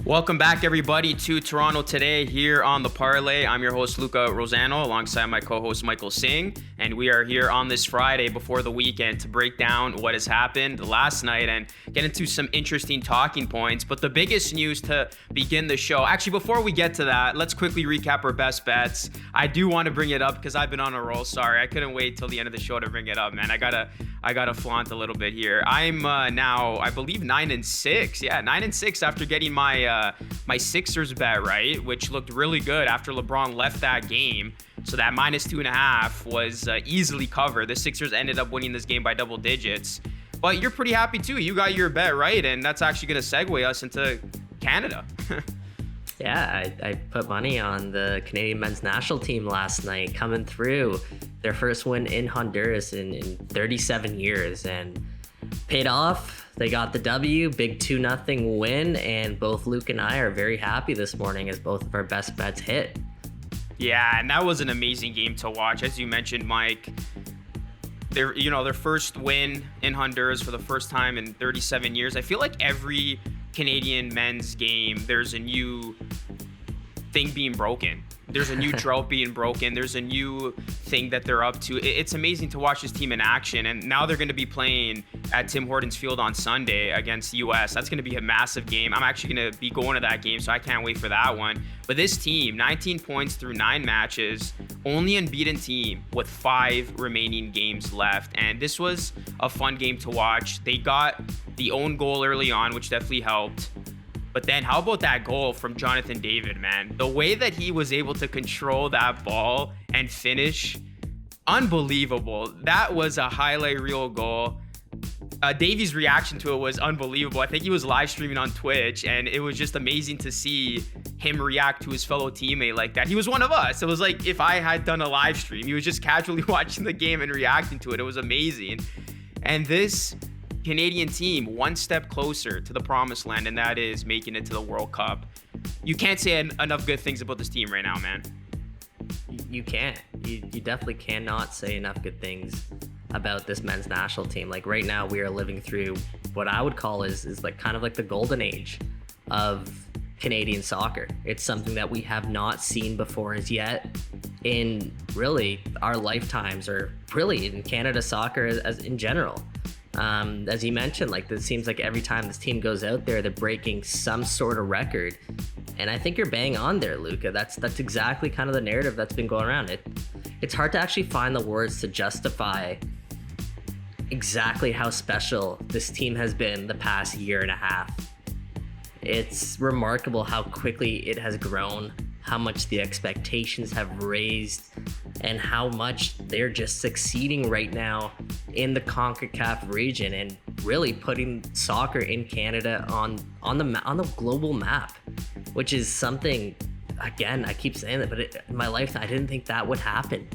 Welcome back, everybody, to Toronto Today here on The Parlay. I'm your host, Luca Rosano, alongside my co-host, Michael Singh. And we are here on this Friday before the weekend to break down what has happened last night and get into some interesting talking points. But the biggest news to begin the show, actually, before we get to that, let's quickly recap our best bets. I do want to bring it up because I've been on a roll. Sorry, I couldn't wait till the end of the show to bring it up, man. I gotta flaunt a little bit here. I'm now, I believe, 9-6. Yeah, 9-6 after getting my Sixers bet right, which looked really good after LeBron left that game. So that -2.5 was easily covered. The Sixers ended up winning this game by double digits. But you're pretty happy too. You got your bet right, and that's actually going to segue us into Canada. Yeah, I put money on the Canadian men's national team last night, coming through their first win in Honduras in 37 years, and paid off. They got the W, big 2-0 win, and both Luke and I are very happy this morning as both of our best bets hit. Yeah, and that was an amazing game to watch. As you mentioned, Mike, their first win in Honduras for the first time in 37 years. I feel like every Canadian men's game, there's a new thing being broken. There's a new drought being broken. There's a new thing that they're up to. It's amazing to watch this team in action. And now they're going to be playing at Tim Hortons Field on Sunday against the U.S. That's going to be a massive game. I'm actually going to be going to that game, so I can't wait for that one. But this team, 19 points through 9 matches, only unbeaten team with 5 remaining games left. And this was a fun game to watch. They got the own goal early on, which definitely helped. But then how about that goal from Jonathan David, man? The way that he was able to control that ball and finish, unbelievable. That was a highlight reel goal. Davies' reaction to it was unbelievable. I think he was live streaming on Twitch, and it was just amazing to see him react to his fellow teammate like that. He was one of us. It was like if I had done a live stream. He was just casually watching the game and reacting to it. It was amazing. And this Canadian team one step closer to the promised land, and that is making it to the World Cup. You can't say enough good things about this team right now, man. You can't. You definitely cannot say enough good things about this men's national team. Like right now, we are living through what I would call is like kind of like the golden age of Canadian soccer. It's something that we have not seen before as yet in really our lifetimes, or really in Canada soccer as in general. As you mentioned, like it seems like every time this team goes out there, they're breaking some sort of record. And I think you're bang on there, Luca. That's exactly kind of the narrative that's been going around. It's hard to actually find the words to justify exactly how special this team has been the past year and a half. It's remarkable how quickly it has grown, how much the expectations have raised, and how much they're just succeeding right now in the CONCACAF region and really putting soccer in Canada on the global map, which is something, again, I keep saying that, but in my lifetime, I didn't think that would happen.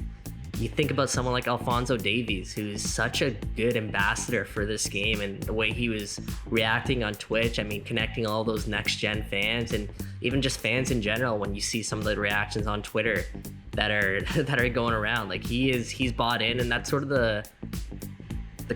You think about someone like Alphonso Davies, who's such a good ambassador for this game, and the way he was reacting on Twitch, I mean, connecting all those next-gen fans and even just fans in general. When you see some of the reactions on Twitter that are going around, like he's bought in, and that's sort of the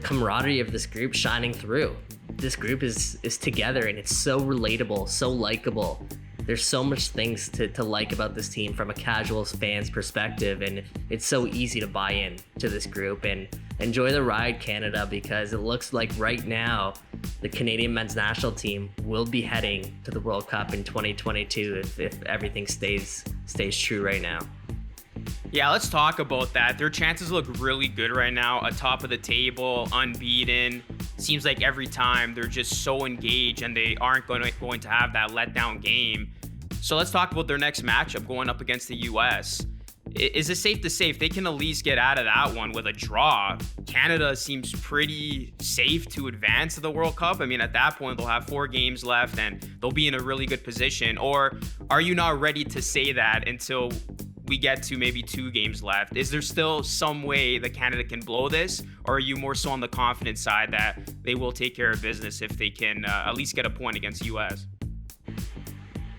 camaraderie of this group shining through. This group is together, and it's so relatable, so likable. There's so much things to like about this team from a casual fan's perspective, and it's so easy to buy in to this group and enjoy the ride, Canada, because it looks like right now the Canadian men's national team will be heading to the World Cup in 2022 if everything stays true right now. Yeah, let's talk about that. Their chances look really good right now, atop of the table, unbeaten. Seems like every time they're just so engaged, and they aren't going to have that letdown game. So let's talk about their next matchup going up against the U.S. Is it safe to say if they can at least get out of that one with a draw, Canada seems pretty safe to advance to the World Cup? I mean, at that point, they'll have 4 games left, and they'll be in a really good position. Or are you not ready to say that until we get to maybe 2 games left? Is there still some way that Canada can blow this, or are you more so on the confident side that they will take care of business if they can at least get a point against the U.S.?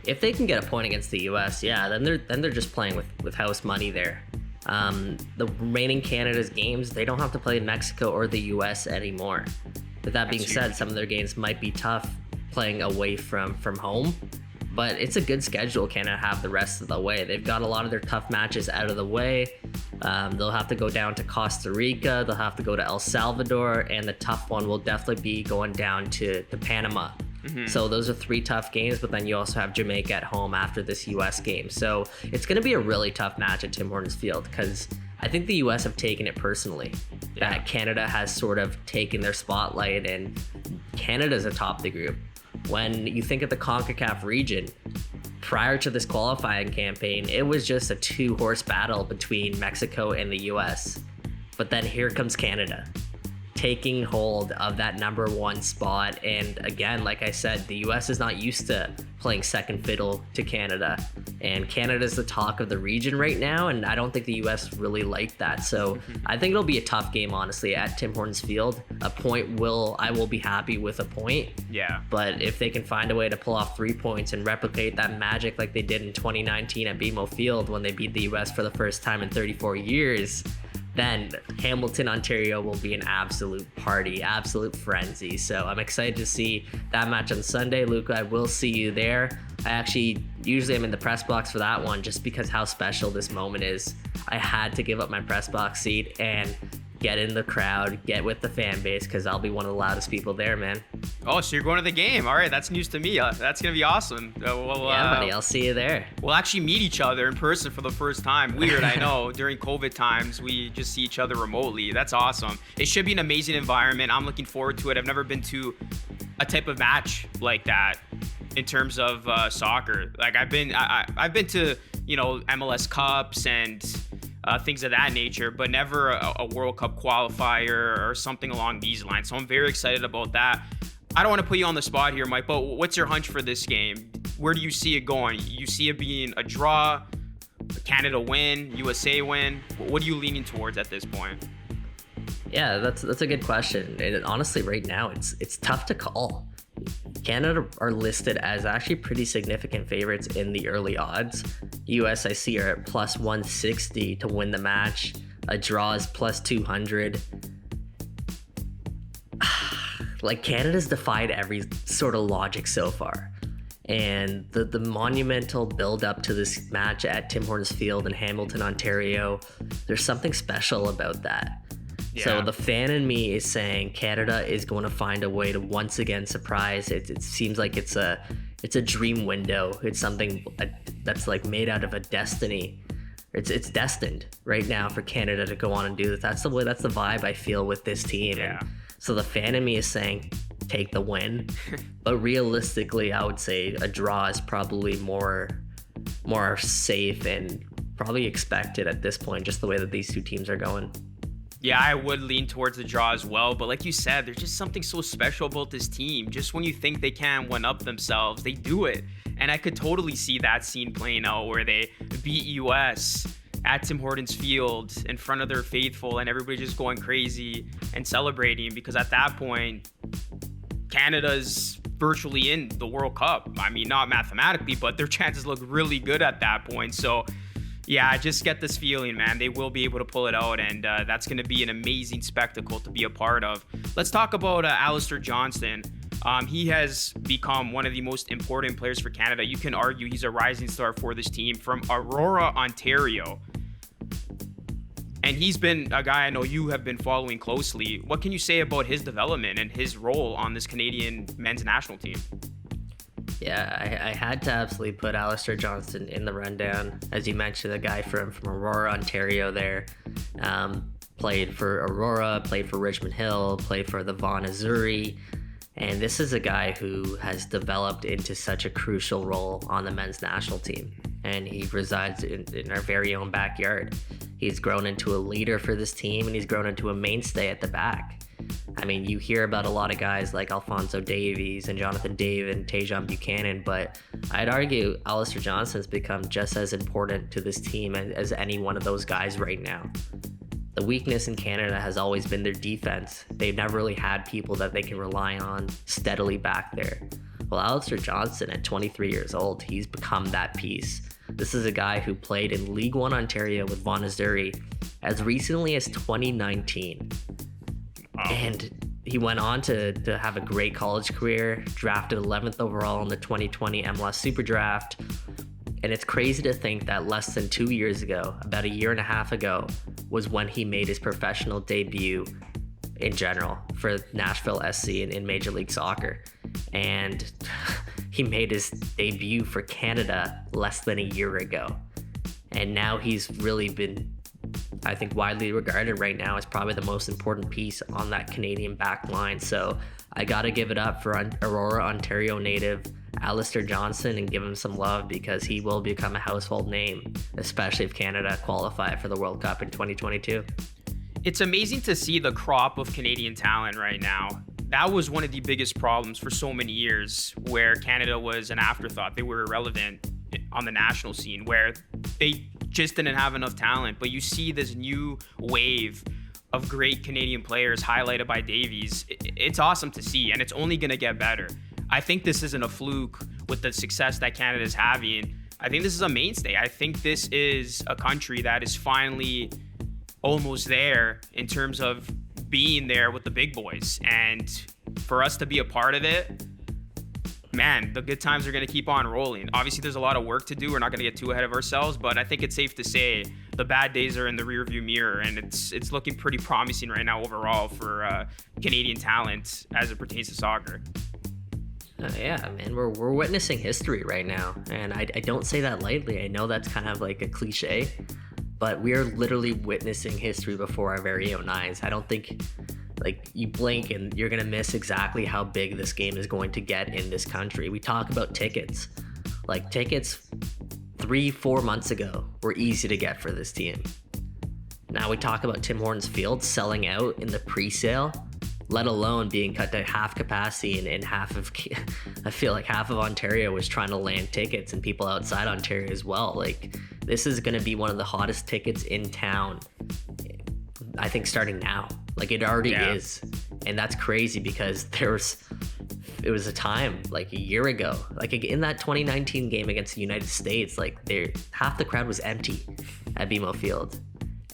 If they can get a point against the U.S., yeah, then they're just playing with house money there. The remaining Canada's games, they don't have to play Mexico or the U.S. anymore. But that being said, some of their games might be tough playing away from home. But it's a good schedule Canada have the rest of the way. They've got a lot of their tough matches out of the way. They'll have to go down to Costa Rica. They'll have to go to El Salvador. And the tough one will definitely be going down to Panama. So those are 3 tough games, but then you also have Jamaica at home after this U.S. game. So it's going to be a really tough match at Tim Hortons Field because I think the U.S. have taken it personally. That Canada has sort of taken their spotlight, and Canada's atop the group. When you think of the CONCACAF region, prior to this qualifying campaign, it was just a 2-horse battle between Mexico and the U.S. But then here comes Canada, taking hold of that number 1 spot. And again, like I said, the US is not used to playing second fiddle to Canada, and Canada's the talk of the region right now, and I don't think the US really like that. So I think it'll be a tough game, honestly, at Tim Hortons Field. I will be happy with a point. Yeah. But if they can find a way to pull off 3 points and replicate that magic like they did in 2019 at BMO Field when they beat the US for the first time in 34 years, then Hamilton, Ontario will be an absolute party, absolute frenzy. So I'm excited to see that match on Sunday. Luca, I will see you there. Usually I'm in the press box for that one just because how special this moment is. I had to give up my press box seat and get in the crowd, get with the fan base, because I'll be one of the loudest people there, man. Oh, so you're going to the game. All right, that's news to me. That's going to be awesome. Yeah, buddy, I'll see you there. We'll actually meet each other in person for the first time. Weird, I know. During COVID times, we just see each other remotely. That's awesome. It should be an amazing environment. I'm looking forward to it. I've never been to a type of match like that in terms of soccer. Like I've been to, MLS Cups and things of that nature, but never a World Cup qualifier or something along these lines. So I'm very excited about that. I don't want to put you on the spot here, Mike, but what's your hunch for this game? Where do you see it going? You see it being a draw, Canada win, USA win? What are you leaning towards at this point? Yeah, that's a good question. And honestly, right now, it's tough to call. Canada are listed as actually pretty significant favorites in the early odds. US, I see, are at plus 160 to win the match. A draw is plus 200. Like, Canada's defied every sort of logic so far. And the monumental build-up to this match at Tim Hortons Field in Hamilton, Ontario, there's something special about that. Yeah. So the fan in me is saying Canada is going to find a way to once again surprise. It seems like it's a dream window. It's something that's like made out of a destiny. It's destined right now for Canada to go on and do this. That's the vibe I feel with this team. Yeah. And so the fan in me is saying take the win, but realistically, I would say a draw is probably more safe and probably expected at this point, just the way that these two teams are going. Yeah, I would lean towards the draw as well. But like you said, there's just something so special about this team. Just when you think they can one-up themselves, they do it. And I could totally see that scene playing out where they beat US at Tim Hortons Field in front of their faithful and everybody just going crazy and celebrating, because at that point, Canada's virtually in the World Cup. I mean, not mathematically, but their chances look really good at that point. So yeah, I just get this feeling, man, they will be able to pull it out, and that's going to be an amazing spectacle to be a part of. Let's talk about Alistair Johnston. He has become one of the most important players for Canada. You can argue he's a rising star for this team from Aurora, Ontario. And he's been a guy I know you have been following closely. What can you say about his development and his role on this Canadian men's national team? Yeah, I had to absolutely put Alistair Johnston in the rundown. As you mentioned, a guy from Aurora, Ontario there. Played for Aurora, played for Richmond Hill, played for the Vaughan Azzurri. And this is a guy who has developed into such a crucial role on the men's national team. And he resides in our very own backyard. He's grown into a leader for this team, and he's grown into a mainstay at the back. I mean, you hear about a lot of guys like Alphonso Davies and Jonathan David and Tajon Buchanan, but I'd argue Alistair Johnston's become just as important to this team as any one of those guys right now. The weakness in Canada has always been their defense. They've never really had people that they can rely on steadily back there. Well, Alistair Johnston, at 23 years old, he's become that piece. This is a guy who played in League One Ontario with Vaughan Azzurri as recently as 2019. And he went on to have a great college career, drafted 11th overall in the 2020 MLS Super Draft. And it's crazy to think that less than 2 years ago, about a year and a half ago, was when he made his professional debut in general for Nashville SC in Major League Soccer. And he made his debut for Canada less than a year ago. And now he's really been, I think, widely regarded right now as probably the most important piece on that Canadian back line. So I got to give it up for Aurora, Ontario native Alistair Johnston and give him some love, because he will become a household name, especially if Canada qualify for the World Cup in 2022. It's amazing to see the crop of Canadian talent right now. That was one of the biggest problems for so many years, where Canada was an afterthought. They were irrelevant on the national scene, where they just didn't have enough talent. But you see this new wave of great Canadian players highlighted by Davies. It's awesome to see, and it's only going to get better. I think this isn't a fluke with the success that Canada is having. I think this is a mainstay. I think this is a country that is finally almost there in terms of being there with the big boys. And for us to be a part of it, man, the good times are going to keep on rolling. Obviously, there's a lot of work to do. We're not going to get too ahead of ourselves, but I think it's safe to say the bad days are in the rearview mirror, and it's looking pretty promising right now overall for Canadian talent as it pertains to soccer. Yeah, man, we're witnessing history right now, and I don't say that lightly. I know that's kind of like a cliche, but we are literally witnessing history before our very own eyes. I don't think, like, you blink and you're gonna miss exactly how big this game is going to get in this country. We talk about tickets. Like, tickets 3-4 months ago were easy to get for this team. Now we talk about Tim Hortons Field selling out in the pre-sale, let alone being cut to half capacity, and half of, I feel like half of Ontario was trying to land tickets, and people outside Ontario as well. Like, this is going to be one of the hottest tickets in town, I think, starting now. Like, it already is. And that's crazy, because it was a time like a year ago, like in that 2019 game against the United States, like half the crowd was empty at BMO Field.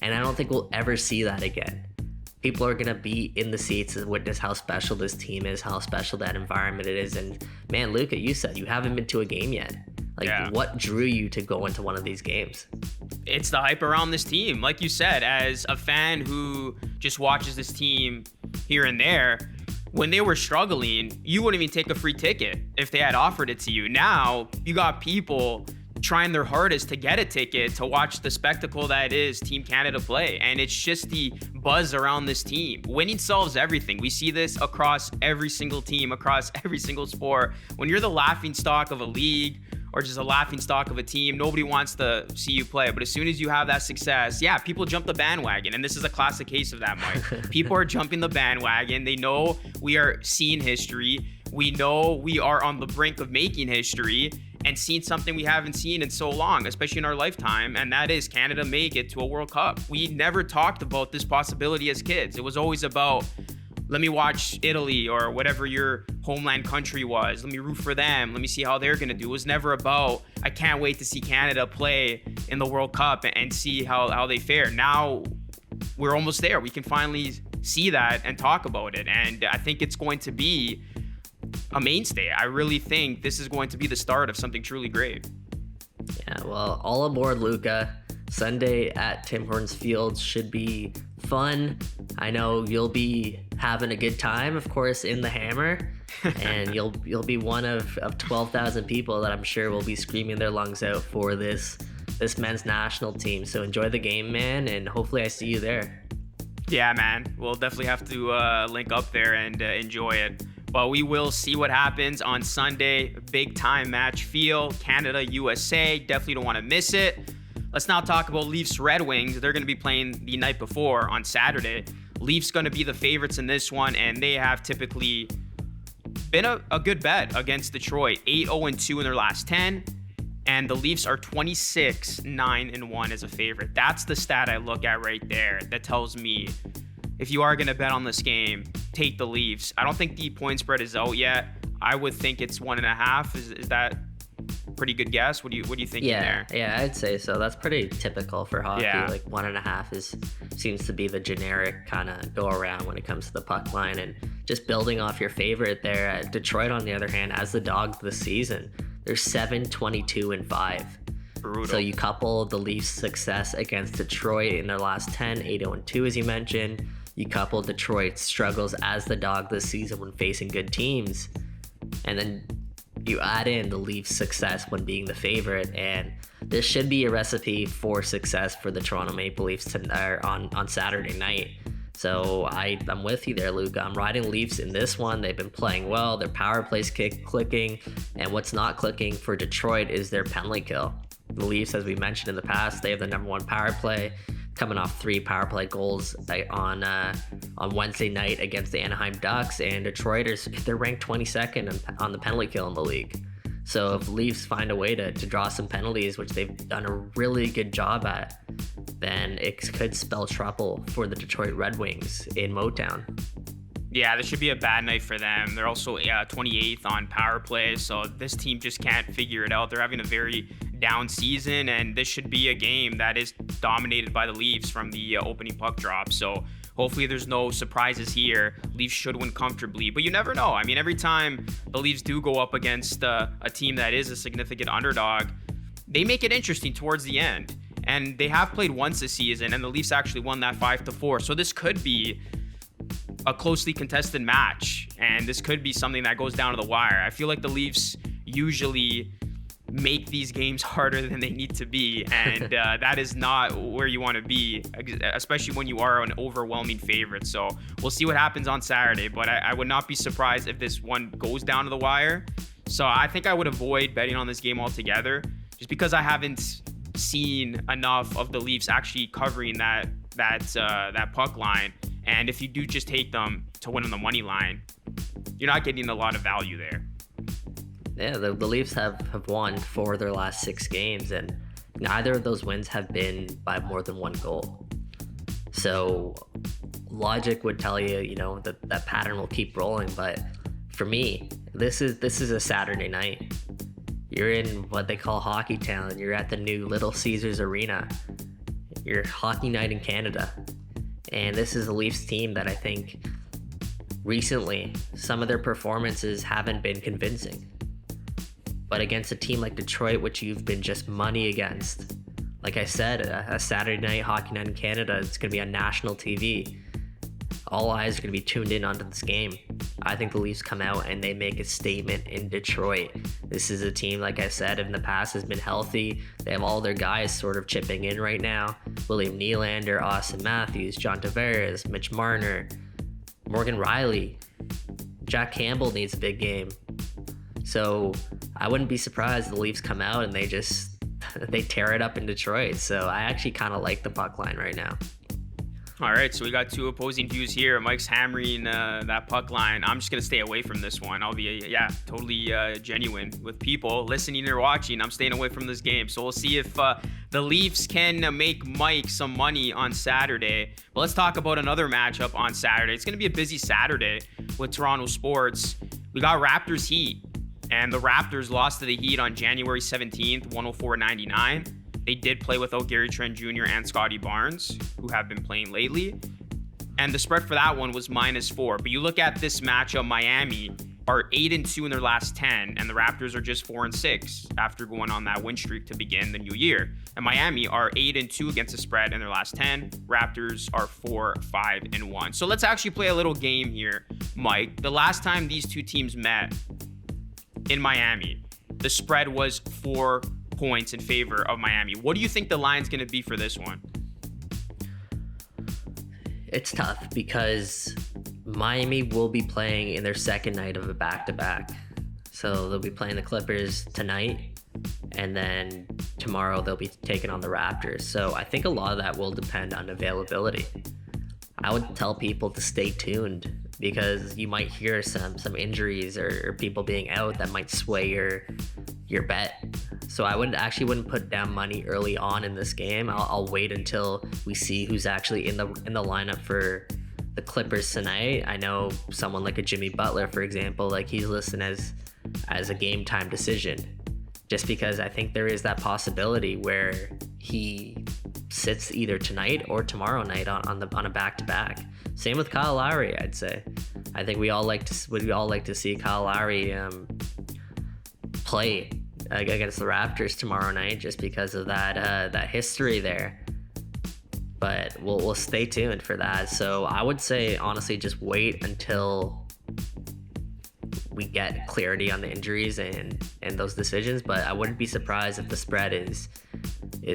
And I don't think we'll ever see that again. People are going to be in the seats and witness how special this team is, how special that environment it is. And man, Luca, you said you haven't been to a game yet. Like, what drew you to go into one of these games? It's the hype around this team. Like you said, as a fan who just watches this team here and there, when they were struggling, you wouldn't even take a free ticket if they had offered it to you. Now, you got people trying their hardest to get a ticket to watch the spectacle that is Team Canada play. And it's just the buzz around this team. Winning solves everything. We see this across every single team, across every single sport. When you're the laughing stock of a league or just a laughing stock of a team, nobody wants to see you play. But as soon as you have that success, people jump the bandwagon. And this is a classic case of that, Mike. People are jumping the bandwagon. They know we are seeing history. We know we are on the brink of making history and seeing something we haven't seen in so long, especially in our lifetime, and that is Canada make it to a World Cup. We never talked about this possibility as kids. It was always about, let me watch Italy or whatever your homeland country was. Let me root for them. Let me see how they're going to do. It was never about, I can't wait to see Canada play in the World Cup and see how they fare. Now we're almost there. We can finally see that and talk about it. And I think it's going to be a mainstay. I really think this is going to be the start of something truly great. Yeah, well, all aboard, Luca. Sunday at Tim Hortons Field should be fun. I know you'll be having a good time, of course, in the Hammer, and you'll be one of 12,000 people that I'm sure will be screaming their lungs out for this men's national team. So enjoy the game, man, and hopefully I see you there. Yeah, man. We'll definitely have to link up there and enjoy it. But we will see what happens on Sunday. Big time match feel. Canada, USA. Definitely don't want to miss it. Let's now talk about Leafs Red Wings. They're going to be playing the night before on Saturday. Leafs going to be the favorites in this one, and they have typically been a good bet against Detroit. 8-0-2 in their last 10. And the Leafs are 26-9-1 as a favorite. That's the stat I look at right there. That tells me if you are going to bet on this game, take the Leafs. I don't think the point spread is out yet. I would think it's 1.5. Is that pretty good guess? What do you think there? Yeah, I'd say so. That's pretty typical for hockey. Yeah. Like 1.5 seems to be the generic kind of go around when it comes to the puck line. And just building off your favorite there, Detroit, on the other hand, as the dogs this season, they're 7-22-5. Brutal. So you couple the Leafs' success against Detroit in their last 10, 8-2, as you mentioned. You couple Detroit's struggles as the dog this season when facing good teams, and then you add in the Leafs' success when being the favorite, and this should be a recipe for success for the Toronto Maple Leafs on Saturday night. So I'm with you there, Luca. I'm riding Leafs in this one. They've been playing well. Their power play's clicking, and what's not clicking for Detroit is their penalty kill. The Leafs, as we mentioned in the past, they have the number one power play, coming off 3 power play goals on Wednesday night against the Anaheim Ducks, and Detroiters, they're ranked 22nd on the penalty kill in the league. So if Leafs find a way to draw some penalties, which they've done a really good job at, then it could spell trouble for the Detroit Red Wings in Motown. Yeah, this should be a bad night for them. They're also 28th on power play, so this team just can't figure it out. They're having a very down season, and this should be a game that is dominated by the Leafs from the opening puck drop. So hopefully there's no surprises here. Leafs should win comfortably, but you never know. I mean, every time the Leafs do go up against a team that is a significant underdog, they make it interesting towards the end. And they have played once this season, and the Leafs actually won that 5-4. So this could be a closely contested match, and this could be something that goes down to the wire. I feel like the Leafs usually make these games harder than they need to be, and that is not where you want to be, especially when you are an overwhelming favorite. So we'll see what happens on Saturday, but I would not be surprised if this one goes down to the wire. So I think I would avoid betting on this game altogether, just because I haven't seen enough of the Leafs actually covering that puck line. And if you do just take them to win on the money line, you're not getting a lot of value there. Yeah, the Leafs have won 4 of their last 6 games, and neither of those wins have been by more than 1 goal. So logic would tell you, that pattern will keep rolling. But for me, this is a Saturday night. You're in what they call Hockey Town. You're at the new Little Caesars Arena. You're Hockey Night in Canada. And this is a Leafs team that I think recently some of their performances haven't been convincing. But against a team like Detroit, which you've been just money against, like I said, a Saturday night Hockey Night in Canada, it's going to be on national TV. All eyes are going to be tuned in onto this game. I think the Leafs come out and they make a statement in Detroit. This is a team, like I said, in the past has been healthy. They have all their guys sort of chipping in right now. William Nylander, Austin Matthews, John Tavares, Mitch Marner, Morgan Riley. Jack Campbell needs a big game. So I wouldn't be surprised if the Leafs come out and they tear it up in Detroit. So I actually kind of like the puck line right now. All right, so we got 2 opposing views here. Mike's hammering that puck line. I'm just going to stay away from this one. I'll be, totally genuine with people listening or watching. I'm staying away from this game. So we'll see if the Leafs can make Mike some money on Saturday. But let's talk about another matchup on Saturday. It's going to be a busy Saturday with Toronto sports. We got Raptors Heat, and the Raptors lost to the Heat on January 17th, 104-99. They did play without Gary Trent Jr. and Scotty Barnes, who have been playing lately. And the spread for that one was -4. But you look at this matchup, Miami are 8-2 in their last 10, and the Raptors are just 4-6 after going on that win streak to begin the new year. And Miami are 8-2 against the spread in their last 10. Raptors are 4-5-1. So let's actually play a little game here, Mike. The last time these two teams met in Miami, the spread was 4 points in favor of Miami. What do you think the line's going to be for this one? It's tough because Miami will be playing in their second night of a back-to-back. So they'll be playing the Clippers tonight, and then tomorrow they'll be taking on the Raptors. So I think a lot of that will depend on availability. I would tell people to stay tuned because you might hear some injuries or people being out that might sway your bet. So I wouldn't put down money early on in this game. I'll wait until we see who's actually in the lineup for the Clippers tonight. I know someone like a Jimmy Butler, for example, like he's listed as a game time decision. just because I think there is that possibility where he sits either tonight or tomorrow night on a back-to-back. Same with Kyle Lowry, I'd say. I think we all like to see Kyle Lowry play against the Raptors tomorrow night, just because of that history there. But we'll stay tuned for that. So I would say, honestly, just wait until we get clarity on the injuries and those decisions. But I wouldn't be surprised if the spread is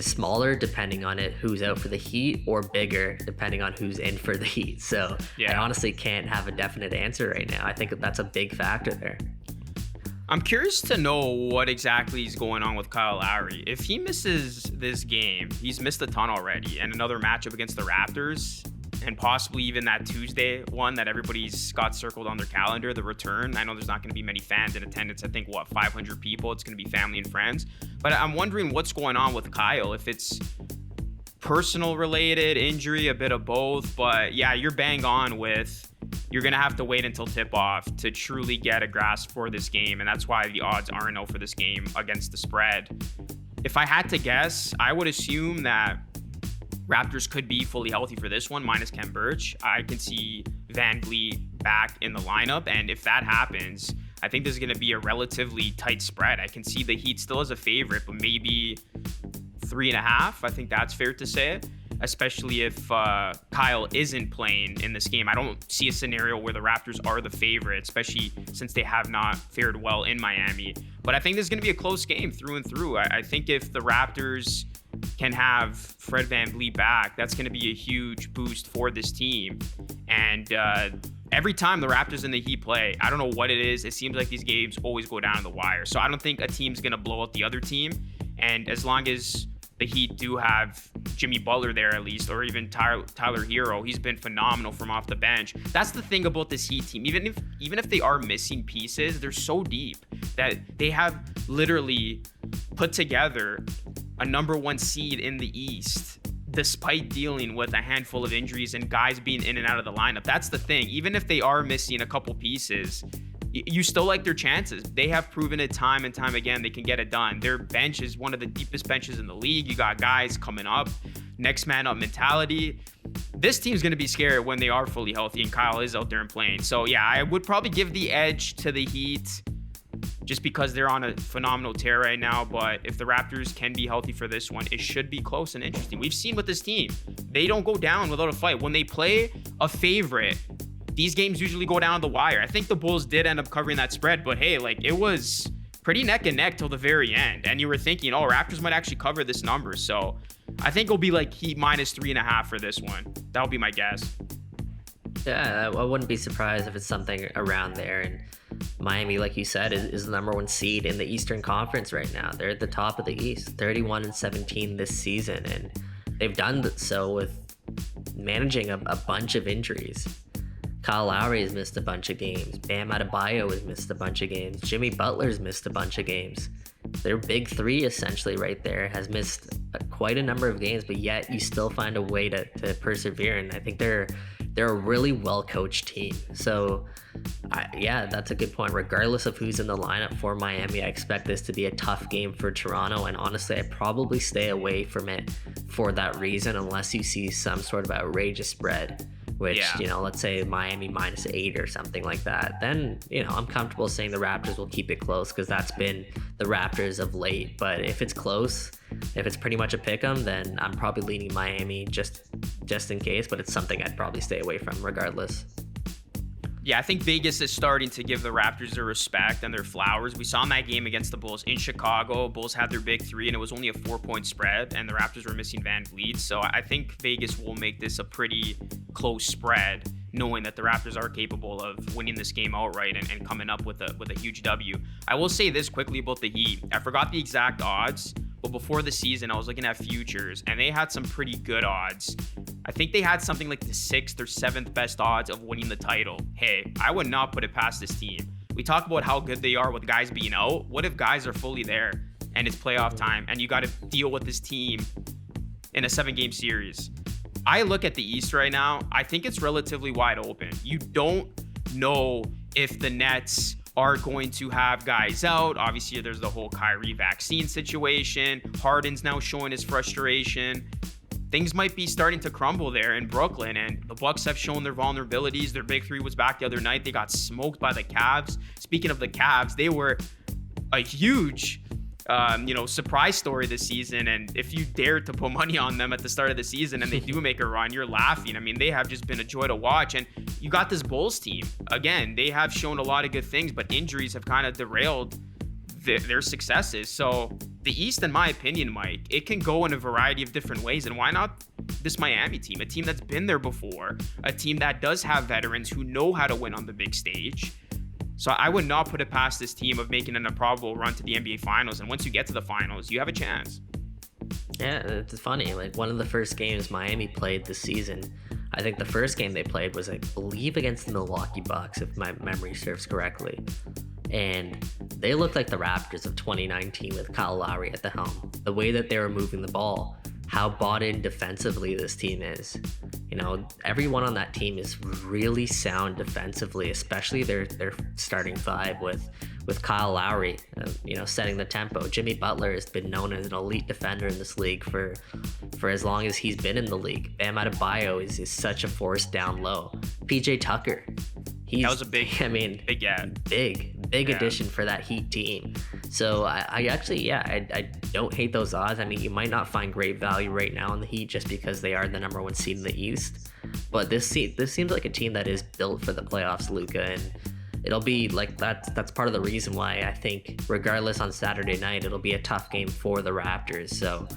smaller depending on who's out for the Heat, or bigger depending on who's in for the Heat. So I honestly can't have a definite answer right now. I think that's a big factor there. I'm curious to know what exactly is going on with Kyle Lowry. If he misses this game, he's missed a ton already, and another matchup against the Raptors, and possibly even that Tuesday one that everybody's got circled on their calendar, the return. I know there's not going to be many fans in attendance. I think, 500 people? It's going to be family and friends. But I'm wondering what's going on with Kyle, if it's personal related, injury, a bit of both. But yeah, you're bang on with, you're going to have to wait until tip-off to truly get a grasp for this game, and that's why the odds aren't out for this game against the spread. If I had to guess, I would assume that Raptors could be fully healthy for this one, minus Ken Birch. I can see Van Vliet back in the lineup, and if that happens, I think there's going to be a relatively tight spread. I can see the Heat still as a favorite, but maybe 3.5. I think that's fair to say, especially if Kyle isn't playing in this game. I don't see a scenario where the Raptors are the favorite, especially since they have not fared well in Miami. But I think this is going to be a close game through and through. I think if the Raptors can have Fred VanVleet back, that's going to be a huge boost for this team. And every time the Raptors and the Heat play, I don't know what it is, it seems like these games always go down to the wire. So I don't think a team's going to blow out the other team. And as long as the Heat do have Jimmy Butler there at least, or even Tyler Hero, he's been phenomenal from off the bench. That's the thing about this Heat team. Even if they are missing pieces, they're so deep that they have literally put together a number one seed in the East, despite dealing with a handful of injuries and guys being in and out of the lineup. That's the thing. Even if they are missing a couple pieces, you still like their chances. They have proven it time and time again. They can get it done. Their bench is one of the deepest benches in the league. You got guys coming up, next man up mentality. This team's going to be scared when they are fully healthy and Kyle is out there and playing. So yeah, I would probably give the edge to the Heat just because they're on a phenomenal tear right now. But if the Raptors can be healthy for this one, it should be close and interesting. We've seen with this team, they don't go down without a fight. When they play a favorite, these games usually go down the wire. I think the Bulls did end up covering that spread, but hey, like, it was pretty neck and neck till the very end. And you were thinking, oh, Raptors might actually cover this number. So I think it'll be like Heat minus 3.5 for this one. That'll be my guess. Yeah, I wouldn't be surprised if it's something around there. And Miami, like you said, is the number one seed in the Eastern Conference right now. They're at the top of the East, 31-17 this season. And they've done so with managing a bunch of injuries. Kyle Lowry has missed a bunch of games. Bam Adebayo has missed a bunch of games. Jimmy Butler's missed a bunch of games. Their big three, essentially, right there, has missed quite a number of games, but yet you still find a way to persevere. And I think they're a really well-coached team. So, yeah, that's a good point. Regardless of who's in the lineup for Miami, I expect this to be a tough game for Toronto. And honestly, I'd probably stay away from it for that reason, unless you see some sort of outrageous spread. Which, let's say Miami minus 8 or something like that. Then, I'm comfortable saying the Raptors will keep it close because that's been the Raptors of late. But if it's close, if it's pretty much a pick 'em, then I'm probably leaning Miami just in case. But it's something I'd probably stay away from regardless. Yeah, I think Vegas is starting to give the Raptors their respect and their flowers. We saw in that game against the Bulls in Chicago. Bulls had their big three, and it was only a 4-point spread, and the Raptors were missing Van Vliet. So I think Vegas will make this a pretty close spread, knowing that the Raptors are capable of winning this game outright and coming up with a huge W. I will say this quickly about the Heat. I forgot the exact odds, but before the season, I was looking at futures, and they had some pretty good odds. I think they had something like the 6th or 7th best odds of winning the title. Hey, I would not put it past this team. We talk about how good they are with guys being out. What if guys are fully there and it's playoff time and you got to deal with this team in a 7-game series? I look at the East right now. I think it's relatively wide open. You don't know if the Nets are going to have guys out. Obviously, there's the whole Kyrie vaccine situation. Harden's now showing his frustration. Things might be starting to crumble there in Brooklyn, and the Bucks have shown their vulnerabilities. Their big three was back the other night. They got smoked by the Cavs. Speaking of the Cavs, they were a huge surprise story this season, and if you dared to put money on them at the start of the season and they do make a run, you're laughing. I mean, they have just been a joy to watch. And you got this Bulls team. Again, they have shown a lot of good things, but injuries have kind of derailed their successes. So the East, in my opinion, Mike, it can go in a variety of different ways. And why not this Miami team, a team that's been there before, a team that does have veterans who know how to win on the big stage? So I would not put it past this team of making an improbable run to the NBA Finals. And once you get to the finals, you have a chance. Yeah, it's funny. Like, one of the first games Miami played this season, I think the first game they played was, I believe, against the Milwaukee Bucks, if my memory serves correctly. And they looked like the Raptors of 2019 with Kyle Lowry at the helm. The way that they were moving the ball, how bought in defensively this team is. You know, everyone on that team is really sound defensively, especially their starting five with Kyle Lowry, setting the tempo. Jimmy Butler has been known as an elite defender in this league for as long as he's been in the league. Bam Adebayo is such a force down low. PJ Tucker, that was a big addition for that Heat team. So I don't hate those odds. I mean, you might not find great value right now in the Heat just because they are the number one seed in the East. But this seems like a team that is built for the playoffs, Luca, and it'll be like that's part of the reason why I think, regardless on Saturday night, it'll be a tough game for the Raptors. So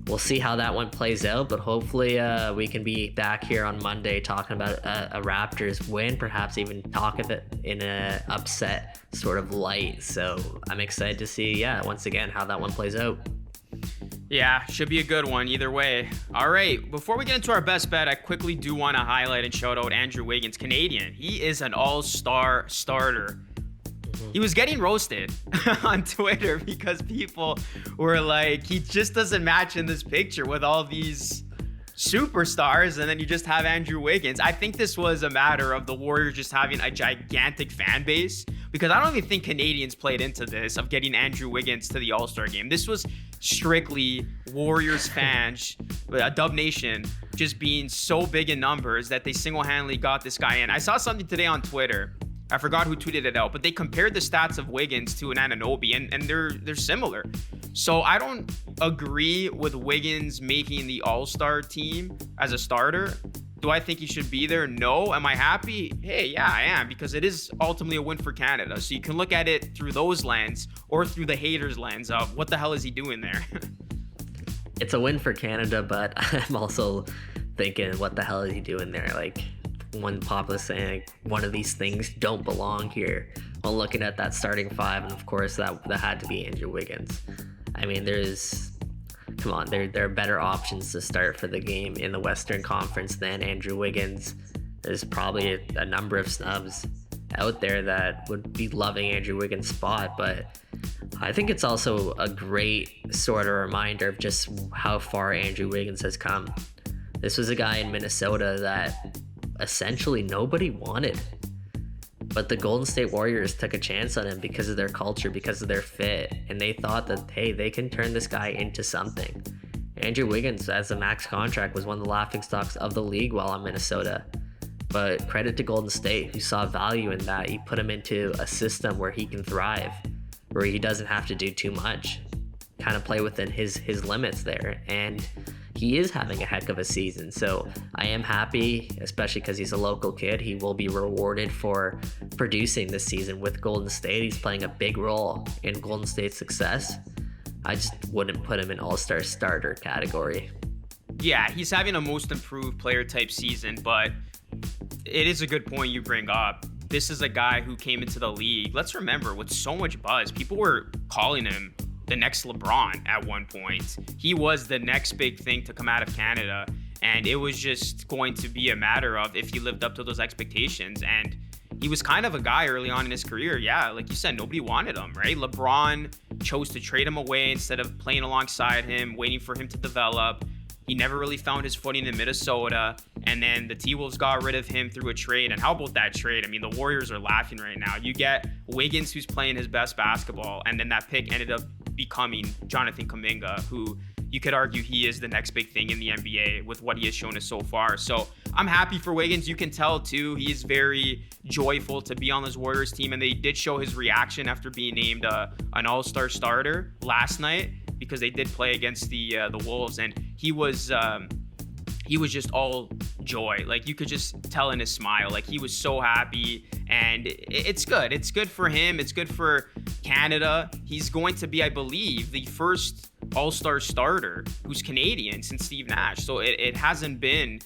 we'll see how that one plays out, but hopefully we can be back here on Monday talking about a Raptors win, perhaps even talk of it in an upset sort of light. So I'm excited to see, once again, how that one plays out. Yeah, should be a good one either way. All right, before we get into our best bet, I quickly do want to highlight and shout out Andrew Wiggins, Canadian. He is an all-star starter. He was getting roasted on Twitter because people were like, he just doesn't match in this picture with all these superstars, and then you just have Andrew Wiggins. I think this was a matter of the Warriors just having a gigantic fan base, because I don't even think Canadians played into this of getting Andrew Wiggins to the All-Star game. This was strictly Warriors fans, Dub Nation, just being so big in numbers that they single-handedly got this guy in. I saw something today on Twitter. I forgot who tweeted it out, but they compared the stats of Wiggins to an Anunoby, and they're similar. So I don't agree with Wiggins making the All-Star team as a starter. Do I think he should be there? No. Am I happy? Hey, yeah, I am, because it is ultimately a win for Canada. So you can look at it through those lens or through the haters lens of what the hell is he doing there? It's a win for Canada, but I'm also thinking, what the hell is he doing there? Like, one populace saying one of these things don't belong here while looking at that starting five, and of course that had to be Andrew Wiggins. I mean, there are better options to start for the game in the Western Conference than Andrew Wiggins. There's probably a number of snubs out there that would be loving Andrew Wiggins' spot, but I think it's also a great sort of reminder of just how far Andrew Wiggins has come. This was a guy in Minnesota that essentially nobody wanted, but the Golden State Warriors took a chance on him because of their culture, because of their fit, and they thought that, hey, they can turn this guy into something. Andrew Wiggins, as a max contract, was one of the laughingstocks of the league while in Minnesota, but credit to Golden State, who saw value in that. He put him into a system where he can thrive, where he doesn't have to do too much, kind of play within his limits there, and he is having a heck of a season. So I am happy, especially because he's a local kid. He will be rewarded for producing this season with Golden State. He's playing a big role in Golden State's success. I just wouldn't put him in all-star starter category. Yeah, he's having a most improved player type season, but it is a good point you bring up. This is a guy who came into the league, let's remember, with so much buzz. People were calling him the next LeBron at one point. He was the next big thing to come out of Canada, and it was just going to be a matter of if he lived up to those expectations. And he was kind of a guy early on in his career, like you said, nobody wanted him, right? LeBron chose to trade him away instead of playing alongside him, waiting for him to develop. He never really found his footing in Minnesota, and then the T-Wolves got rid of him through a trade. And how about that trade? I mean, the Warriors are laughing right now. You get Wiggins, who's playing his best basketball, and then that pick ended up becoming Jonathan Kuminga, who you could argue he is the next big thing in the NBA with what he has shown us so far. So I'm happy for Wiggins. You can tell, too, he's very joyful to be on this Warriors team, and they did show his reaction after being named an all-star starter last night, because they did play against the Wolves, and he was just all joy. Like, you could just tell in his smile, like he was so happy, and it's good. It's good for him. It's good for Canada. He's going to be, I believe, the first all-star starter who's Canadian since Steve Nash. So it hasn't been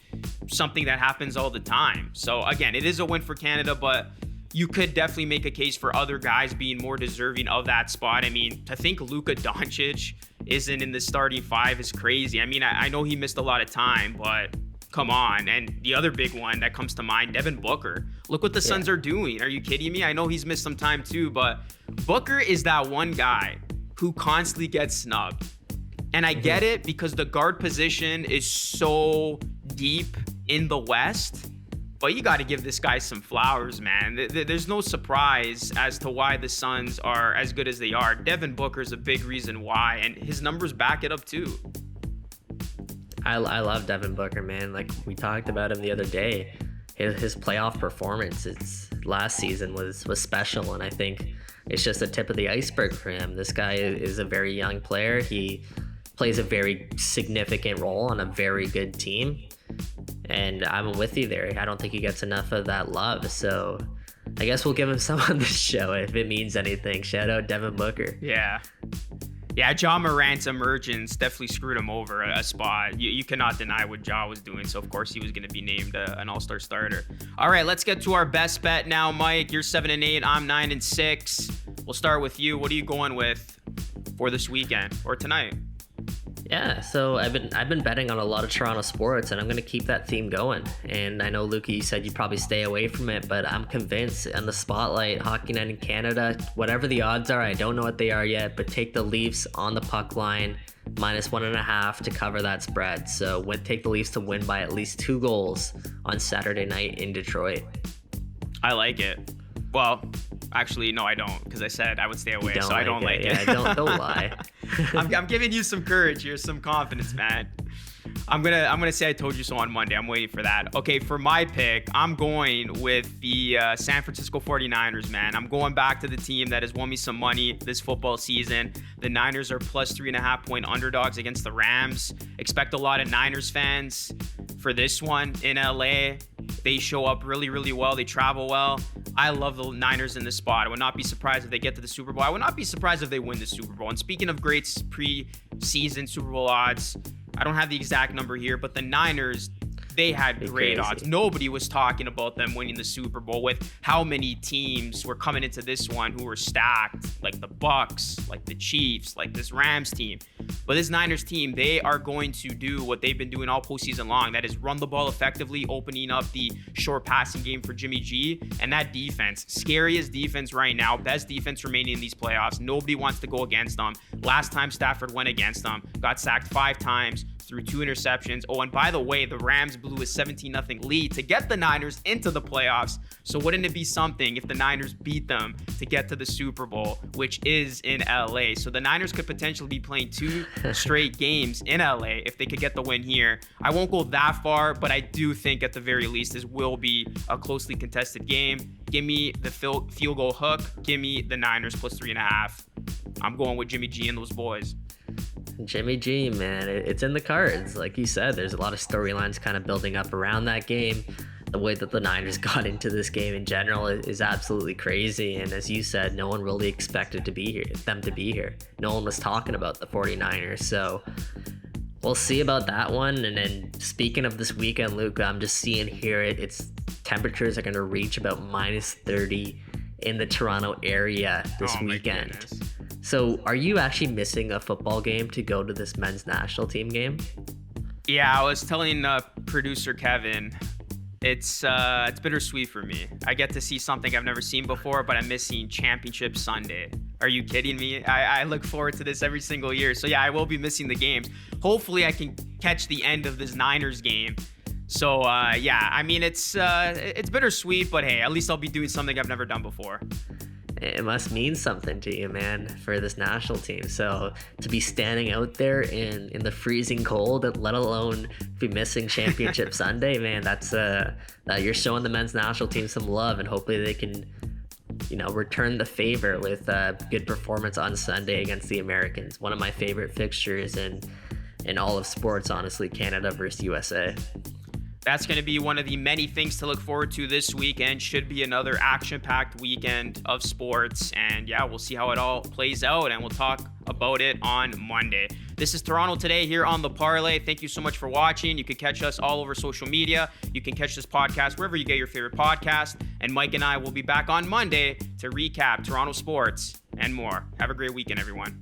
something that happens all the time. So again, it is a win for Canada, but you could definitely make a case for other guys being more deserving of that spot. I mean, to think Luca Doncic isn't in the starting five is crazy. I mean, I know he missed a lot of time, but come on. And the other big one that comes to mind, Devin Booker. Look what the Suns are doing. Are you kidding me? I know he's missed some time too, but Booker is that one guy who constantly gets snubbed. And I get it, because the guard position is so deep in the West. But you got to give this guy some flowers, man. There's no surprise as to why the Suns are as good as they are. Devin Booker's a big reason why, and his numbers back it up too. I love Devin Booker, man. Like, we talked about him the other day. His playoff performance last season was special, and I think it's just the tip of the iceberg for him. This guy is a very young player. He plays a very significant role on a very good team. And I'm with you there. I don't think he gets enough of that love. So I guess we'll give him some on this show if it means anything. Shout out Devin Booker. Yeah, Ja Morant's emergence definitely screwed him over a spot. You cannot deny what Ja was doing. So, of course, he was going to be named an all-star starter. All right, let's get to our best bet now, Mike. You're 7-8. I'm 9-6. We'll start with you. What are you going with for this weekend or tonight? Yeah, so I've been betting on a lot of Toronto sports, and I'm going to keep that theme going. And I know, Luca, you said you'd probably stay away from it, but I'm convinced on the spotlight, Hockey Night in Canada, whatever the odds are, I don't know what they are yet, but take the Leafs on the puck line, -1.5 to cover that spread. So take the Leafs to win by at least 2 goals on Saturday night in Detroit. I like it. Well, actually, no, I don't, because I said I would stay away, so I don't like it. Yeah, don't lie. I'm giving you some courage here, some confidence, man. I'm gonna say I told you so on Monday. I'm waiting for that. Okay, for my pick, I'm going with the San Francisco 49ers, man. I'm going back to the team that has won me some money this football season. The Niners are plus 3.5 point underdogs against the Rams. Expect a lot of Niners fans for this one in LA. They show up really, really well. They travel well. I love the Niners in this spot. I would not be surprised if they get to the Super Bowl. I would not be surprised if they win the Super Bowl. And speaking of great pre-season Super Bowl odds, I don't have the exact number here, but the Niners, they had great odds. Nobody was talking about them winning the Super Bowl with how many teams were coming into this one who were stacked, like the Bucks, like the Chiefs, like this Rams team. But this Niners team, they are going to do what they've been doing all postseason long. That is run the ball effectively, opening up the short passing game for Jimmy G. And that defense, scariest defense right now, best defense remaining in these playoffs. Nobody wants to go against them. Last time Stafford went against them, got sacked 5 times, threw 2 interceptions. Oh, and by the way, the Rams blew a 17-0 lead to get the Niners into the playoffs. So wouldn't it be something if the Niners beat them to get to the Super Bowl, which is in LA? So the Niners could potentially be playing 2 straight games in LA if they could get the win here. I won't go that far, but I do think at the very least this will be a closely contested game. Give me the field goal hook. Give me the Niners plus 3.5. I'm going with Jimmy G and those boys. Jimmy G, man, it's in the cards. Like you said, there's a lot of storylines kind of building up around that game. The way that the Niners got into this game in general is absolutely crazy. And as you said, no one really expected them to be here. No one was talking about the 49ers. So we'll see about that one. And then speaking of this weekend, Luca, I'm just seeing here it's temperatures are going to reach about -30 in the Toronto area this weekend. So are you actually missing a football game to go to this men's national team game? Yeah, I was telling producer Kevin, it's bittersweet for me. I get to see something I've never seen before, but I'm missing Championship Sunday. Are you kidding me? I look forward to this every single year. So yeah, I will be missing the games. Hopefully I can catch the end of this Niners game. So yeah, I mean, it's bittersweet, but hey, at least I'll be doing something I've never done before. It must mean something to you, man, for this national team. So to be standing out there in the freezing cold, let alone be missing Championship Sunday, man, that's you're showing the men's national team some love, and hopefully they can, return the favor with a good performance on Sunday against the Americans. One of my favorite fixtures in all of sports, honestly, Canada versus USA. That's going to be one of the many things to look forward to this weekend. Should be another action-packed weekend of sports. And yeah, we'll see how it all plays out, and we'll talk about it on Monday. This is Toronto Today here on The Parlay. Thank you so much for watching. You can catch us all over social media. You can catch this podcast wherever you get your favorite podcast. And Mike and I will be back on Monday to recap Toronto sports and more. Have a great weekend, everyone.